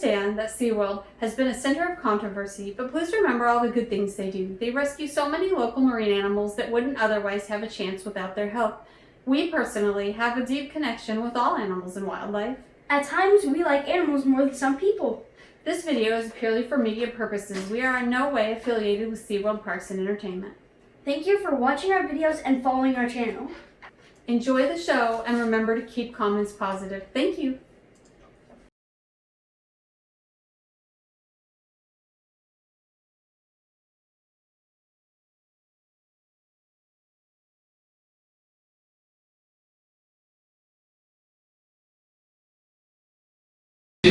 understand that SeaWorld has been a center of controversy, but please remember all the good things they do. They rescue so many local marine animals that wouldn't otherwise have a chance without their help. We personally have a deep connection with all animals and wildlife. At times, we like animals more than some people. This video is purely for media purposes. We are in no way affiliated with SeaWorld Parks and Entertainment. Thank you for watching our videos and following our channel. Enjoy the show and remember to keep comments positive. Thank you.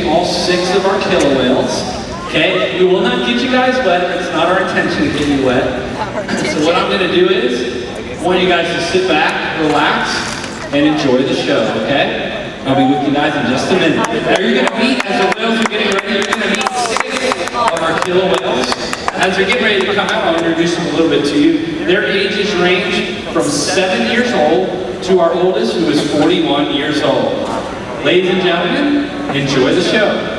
All 6 of our killer whales. Okay, we will not get you guys wet. It's not our intention to get you wet. So what I'm going to do is, I want you guys to sit back, relax, and enjoy the show. Okay? I'll be with you guys in just a minute. Now you're going to meet, as the whales are getting ready, you're going to meet 6 of our killer whales. As they're getting ready to come out, I'll introduce them a little bit to you. Their ages range from 7 years old to our oldest, who is 41 years old. Ladies and gentlemen, enjoy the show.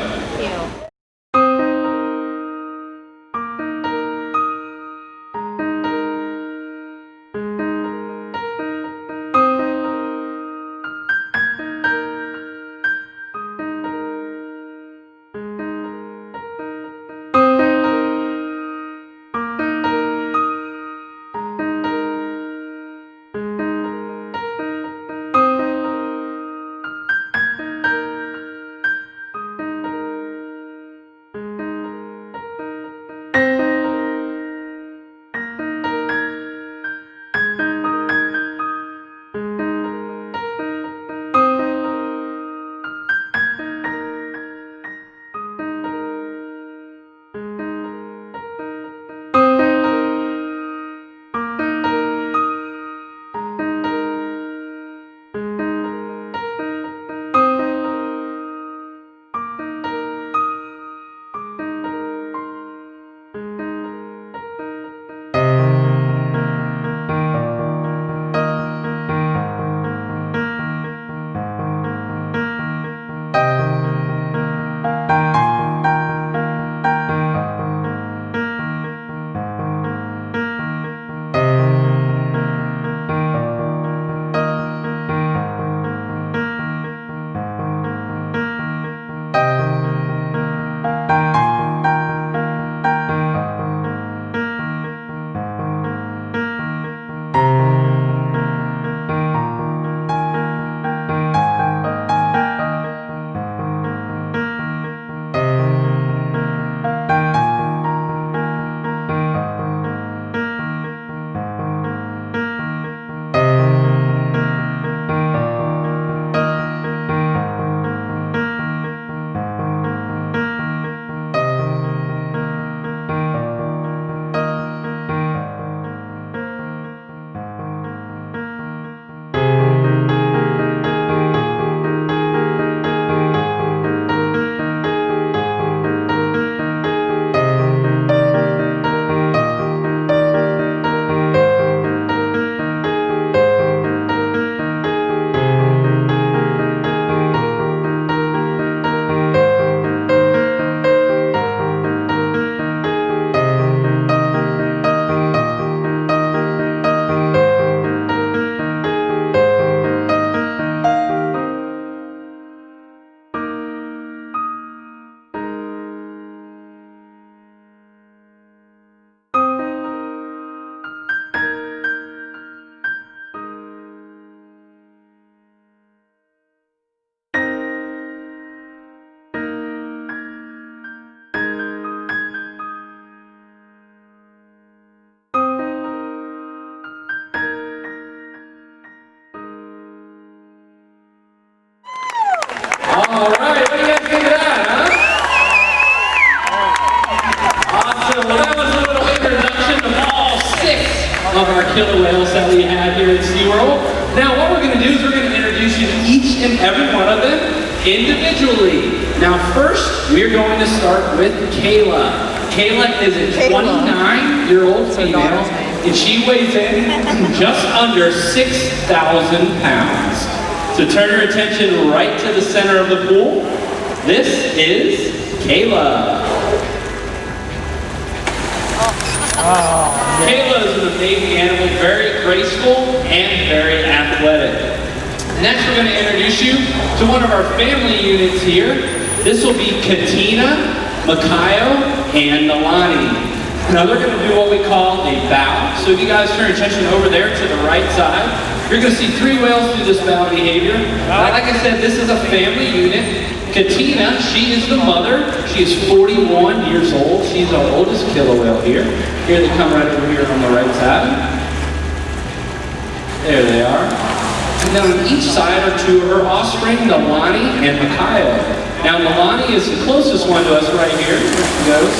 All right, what do you guys think of that, huh? Awesome. Well, that was a little introduction of all 6 of our killer whales that we have here at SeaWorld. Now, what we're going to do is we're going to introduce you to each and every one of them individually. Now, first, we're going to start with Kayla. Kayla is a 29-year-old female, and she weighs in just under 6,000 pounds. So turn your attention right to the center of the pool. This is Kayla. Kayla is an amazing animal, very graceful and very athletic. Next, we're going to introduce you to one of our family units here. This will be Katina, Makaio, and Nalani. Now they're going to do what we call a bow. So if you guys turn your attention over there to the right side, you're going to see 3 whales do this bow behavior. Like I said, this is a family unit. Katina, she is the mother. She is 41 years old. She's our oldest killer whale here. Here they come right over here on the right side. There they are. And then on each side are 2 of her offspring, Nalani and Makaio. Now Nalani is the closest one to us right here. Here she goes.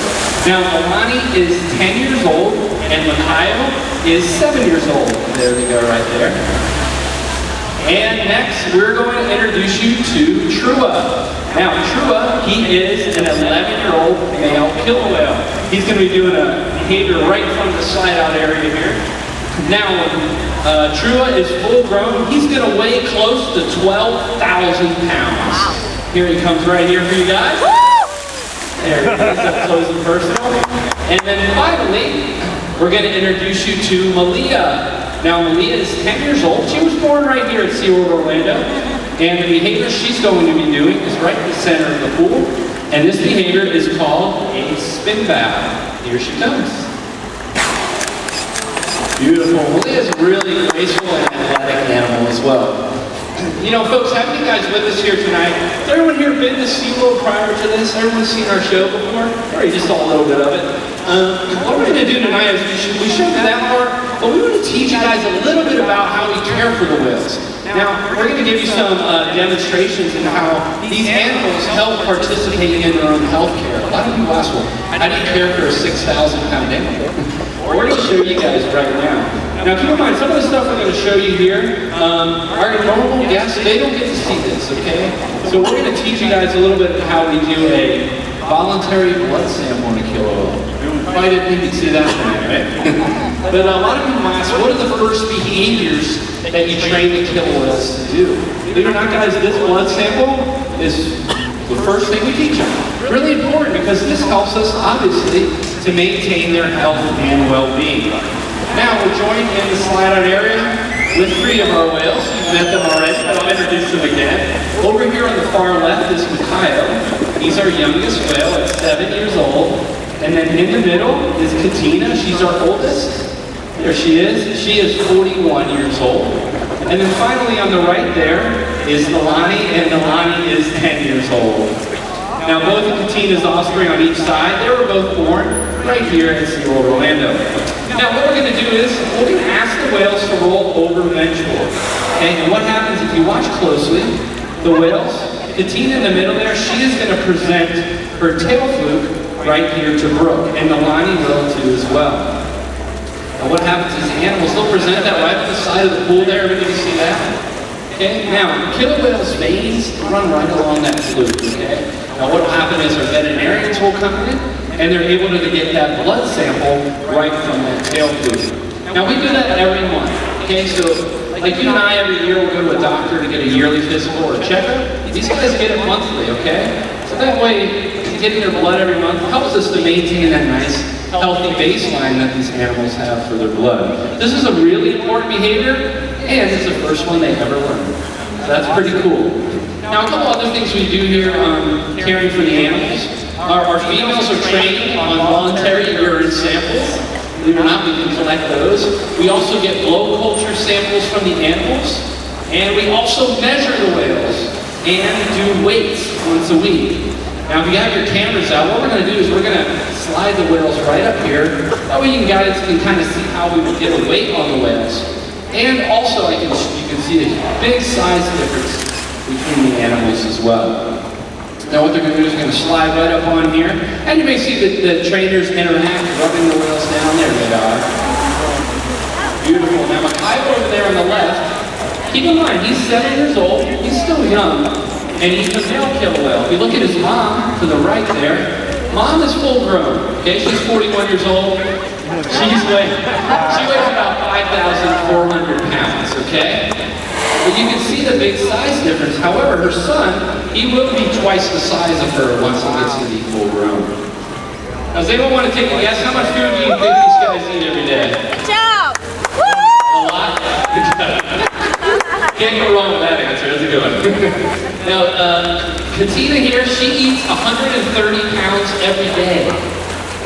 Now Nalani is 10 years old and Makaio is 7 years old. There they go right there. And next, we're going to introduce you to Trua. Now, Trua, he is an 11-year-old male killer whale. He's going to be doing a behavior right from the slide-out area here. Now, Trua is full-grown. He's going to weigh close to 12,000 pounds. Wow. Here he comes right here for you guys. There he is, up close and personal. And then finally, we're going to introduce you to Malia. Now, Malia is 10 years old. She was born right here at SeaWorld Orlando. And the behavior she's going to be doing is right in the center of the pool. And this behavior is called a spin bow. Here she comes. Beautiful. Malia is a really graceful and athletic animal as well. You know, folks, having you guys with us here tonight, has everyone here been to SeaWorld prior to this? Everyone's seen our show before? Or just a little bit of it? What we're going to do tonight is we showed you that part, but we want to teach you guys a little bit about how we care for the whales. Now, we're going to give you some demonstrations in how these animals help participate in their own health care. A lot of people ask, well, how do you care for a 6,000-pound animal? We're going to show you guys right now. Now, keep in mind, some of the stuff we're going to show you here, our normal guests, they don't get to see this, okay? So we're going to teach you guys a little bit how we do a voluntary blood sample in a killer whale. I didn't think you'd see that one, right? But a lot of people ask, what are the first behaviors that you train the killer whales to do? Believe it or not, guys, this blood sample is the first thing we teach them. Really important because this helps us, obviously, to maintain their health and well-being. Now, we're joined in the slide-out area with 3 of our whales. You've met them already, but I'll introduce them again. Over here on the far left is Makaio. He's our youngest whale at 7 years old. And then in the middle is Katina. She's our oldest. There she is. She is 41 years old. And then finally on the right there is Nalani, and Nalani is 10 years old. Now both of Katina's offspring on each side, they were both born right here at SeaWorld Orlando. Now what we're going to do is, we're going to ask the whales to roll over ventral. Okay? And what happens if you watch closely, the whales, Katina in the middle there, she is going to present her tail fluke right here to Brooke, and Nalani will too as well. Now what happens is the animals, they'll present that right at the side of the pool there. Everybody see that? Okay, now killer whales' veins run right along that fluke, okay? Now what will happen is our veterinarians will come in, and they're able to get that blood sample right from that tail fluke. Now we do that every month, okay? So like you and I every year will go to a doctor to get a yearly physical or checkup. These guys get it monthly, okay? So that way, getting their blood every month helps us to maintain that nice, healthy baseline that these animals have for their blood. This is a really important behavior, and it's the first one they ever learn. So that's pretty cool. Now, a couple other things we do here caring for the animals. Our females are trained on voluntary urine samples. Believe it or not, we can collect those. We also get blow culture samples from the animals, and we also measure the whales and do weights once a week. Now, if you have your cameras out, what we're going to do is we're going to slide the whales right up here. That way you guys can kind of see how we would get a weight on the whales. And also, you can see a big size difference between the animals as well. Now, what they're going to do is they're going to slide right up on here. And you may see the trainers interact, rubbing the whales down. There they are. Beautiful. Now, Makaio over there on the left, keep in mind, he's 7 years old. He's still young. And he's a male killer whale. If you look at his mom to the right there, mom is full grown. Okay, she's 41 years old. She weighs about 5,400 pounds, okay? But you can see the big size difference. However, her son, he will be twice the size of her once he gets to be full grown. Now, does anyone want to take a guess? How much food do you think these guys eat every day? Good job! A lot? Good job. Can't go wrong with that answer. That's a good one. Now, Katina here, she eats 130 pounds every day.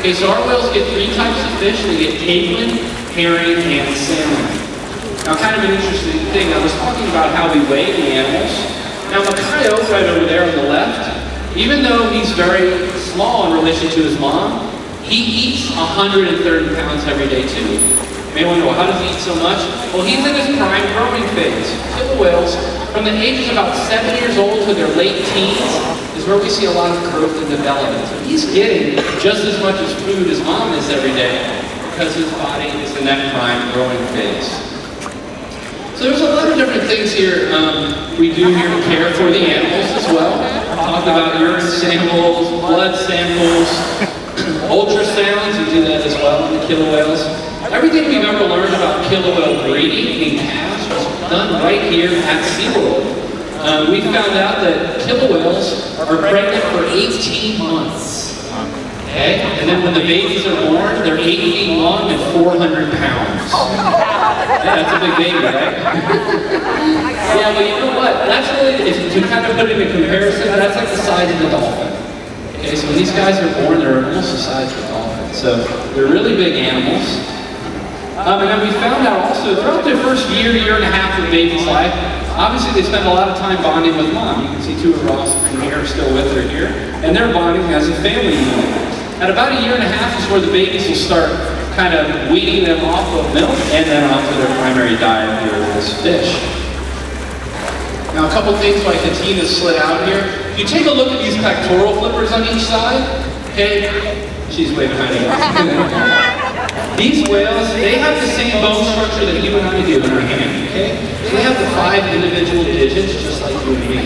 Okay, so our whales get 3 types of fish. They get capelin, herring, and salmon. Now, kind of an interesting thing. I was talking about how we weigh the animals. Now, Makaio, right over there on the left, even though he's very small in relation to his mom, he eats 130 pounds every day too. You may wonder, well, how does he eat so much? Well, he's in his prime growing phase. Killer whales, from the ages of about 7 years old to their late teens, is where we see a lot of growth and development. So he's getting just as much as food as mom is every day because his body is in that prime growing phase. So there's a lot of different things here we do here to care for the animals as well. Talk about urine samples, blood samples, ultrasounds, we do that as well in the killer whales. Everything we've ever learned about killer whale breeding in calves was done right here at SeaWorld. We found out that killer whales are pregnant for 18 months. Okay? And then when the babies are born, they're 8 feet long and 400 pounds. Yeah, that's a big baby, right? Yeah, but you know what? That's really, to kind of put it in comparison, that's like the size of a dolphin. Okay, so when these guys are born, they're almost the size of a dolphin. So they're really big animals. And then we found out also, throughout their first year, year and a half of the baby's life, obviously they spend a lot of time bonding with mom. You can see 2 of Ross and here are still with her here. And they're bonding as a family unit. At about a year and a half is where the babies will start kind of weaning them off of milk and then onto their primary diet here is fish. Now a couple things like Katina slid out here. If you take a look at these pectoral flippers on each side, okay, she's way behind you. These whales, they have the same bone structure that you and I do in our hand, okay? So they have the 5 individual digits just like you and me.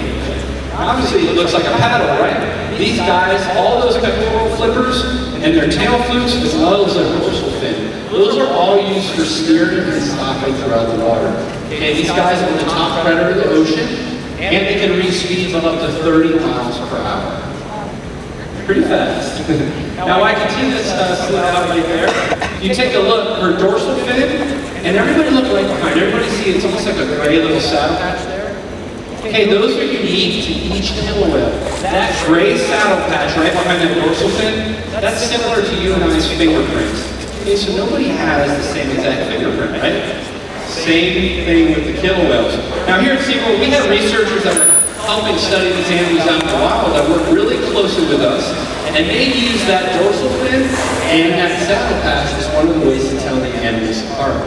Obviously, it looks like a paddle, right? These guys, all those pectoral flippers and their tail flukes, as well as their dorsal fin, those are all used for steering and stopping throughout the water. Okay, these guys are the top predator of the ocean, and they can reach speeds of up to 30 miles per hour. Pretty fast. Now, I continue to slid out right there. You take a look, her dorsal fin, and everybody look right behind. Everybody see it's almost like a gray little saddle patch there. Okay, those are unique to each killer whale. That gray saddle patch right behind that dorsal fin, that's similar to you and I's fingerprints. Okay, so nobody has the same exact fingerprint, right? Same thing with the killer whales. Now here at SeaWorld, we have researchers that are helping study these animals out in the wild that work really closely with us, and they use that dorsal fin and that saddle patch as one of the ways to tell the animals apart.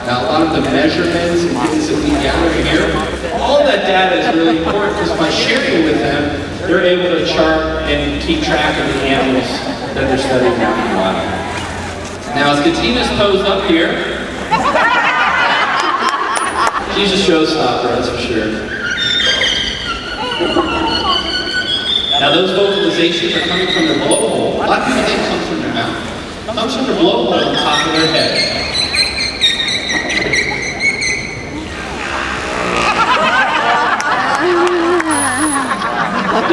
Now, a lot of the measurements and things that we gather here, all of that data is really important because by sharing it with them, they're able to chart and keep track of the animals that they're studying out in the wild. Now, as Katina's posed up here, she's a showstopper, that's for sure. Now, those vocalizations are coming from their blowhole. A lot of people think it comes from their mouth. It comes from their blowhole on top of their head.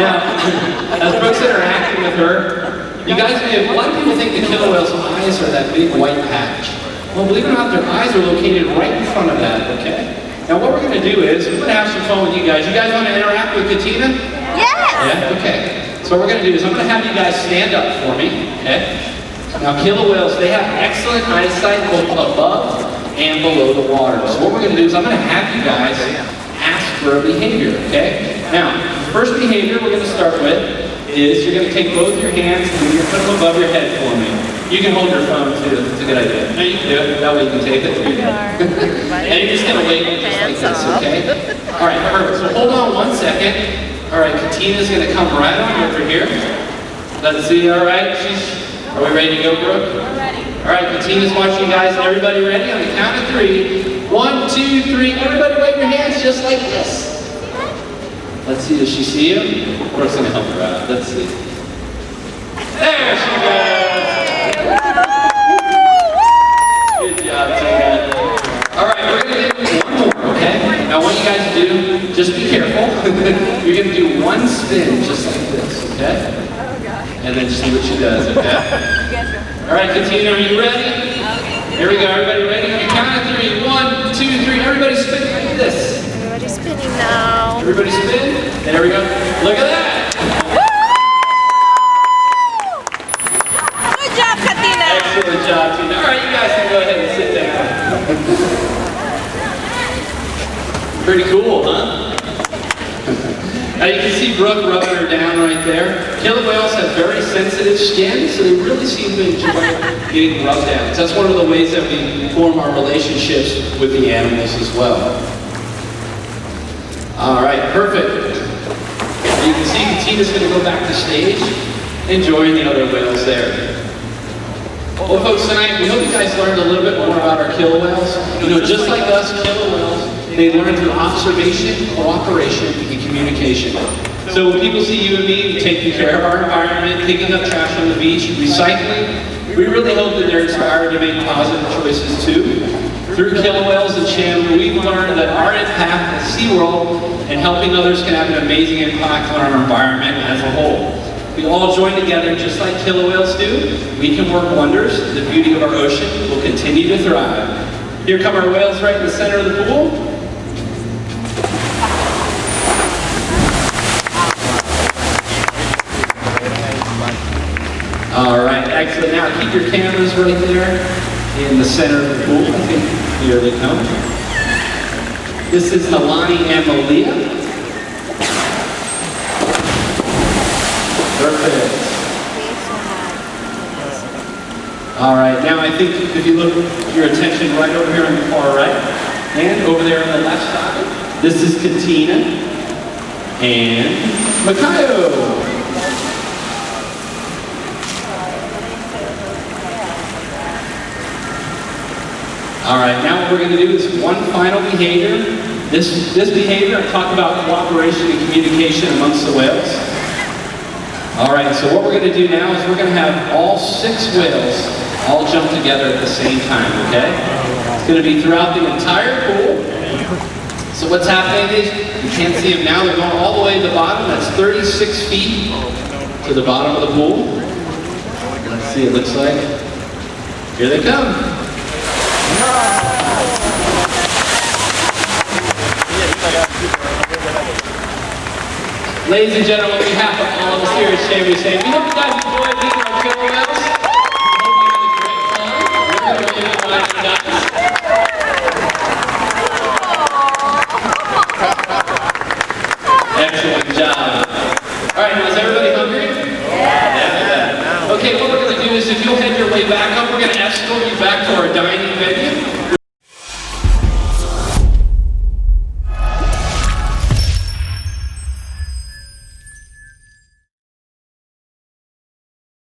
Now, as Brooke's interacting with her, you guys may have, a lot of people think the killer whale's eyes are that big white patch. Well, believe it or not, their eyes are located right in front of that, okay? Now, what we're going to do is, we're going to have some fun with you guys. You guys want to interact with Katina? Yes! Yeah? Okay. So what we're going to do is, I'm going to have you guys stand up for me, okay? Now, killer whales, they have excellent eyesight both above and below the water. So what we're going to do is, I'm going to have you guys ask for a behavior, okay? Now, the first behavior we're going to start with is you're going to take both your hands and you're going to put them above your head for me. You can hold your phone too. It's a good idea. No, you can do it. That way you can take it. And you're just going to wait just like this, okay? All right, perfect. So hold on 1 second. All right, Katina's going to come right on over here. Let's see. All right, are we ready to go, Brooke? We're ready. All right, Katina's watching you guys. Everybody ready? On the count of 3. 1, 2, 3. Everybody wave your hands just like this. Let's see, does she see you? Brooke's going to help her out. Let's see. There she goes! Good job, Tina. All right, we're going to do one more, okay? Now, I want you guys to just be careful. You're going to do one spin just like this, okay? And then see what she does, okay? All right, Katina, are you ready? Here we go, everybody ready? On the count of 3, 1, 2, 3, everybody spin like this. Everybody's spinning now. Everybody spin. There we go. Look at that. Good job, Katina. Excellent job, Tina. All right, you guys can go ahead and sit down. Pretty cool, huh? Now you can see Brooke rubbing her down right there. Killer whales have very sensitive skin, so they really seem to enjoy getting rubbed down. So that's one of the ways that we form our relationships with the animals as well. All right, perfect. You can see Katina's going to go back to stage, enjoying the other whales there. Well, folks, tonight we hope you guys learned a little bit more about our killer whales. You know, just like us, killer whales, they learn through observation, cooperation, and communication. So when people see you and me taking care of our environment, picking up trash on the beach, recycling, we really hope that they're inspired to make positive choices too. Through killer whales and Chandler, we've learned that our impact at SeaWorld and helping others can have an amazing impact on our environment as a whole. We all join together just like killer whales do. We can work wonders. The beauty of our ocean will continue to thrive. Here come our whales right in the center of the pool. All right, excellent. Now keep your cameras right there in the center of the pool. I think here they come. This is Nalani and Malia. Perfect. All right, now I think if you look your attention right over here on the far right, and over there on the left side, this is Katina and Makaio. All right, now what we're going to do is one final behavior. This behavior, I talk about cooperation and communication amongst the whales. All right, so what we're going to do now is we're going to have all 6 whales all jump together at the same time, okay? It's going to be throughout the entire pool. So what's happening is, you can't see them now, they're going all the way to the bottom. That's 36 feet to the bottom of the pool. Let's see, it looks like. Here they come. Ladies and gentlemen, on behalf of all of us here at Shea, we say, we hope you guys enjoyed meeting our killer whales. We hope you had a great time. We're going to really enjoy you guys. Excellent job. All right, now is everybody hungry? Yeah. Okay, what we're going to do is if you'll head your way back up, we're going to escort you back to our dining venue.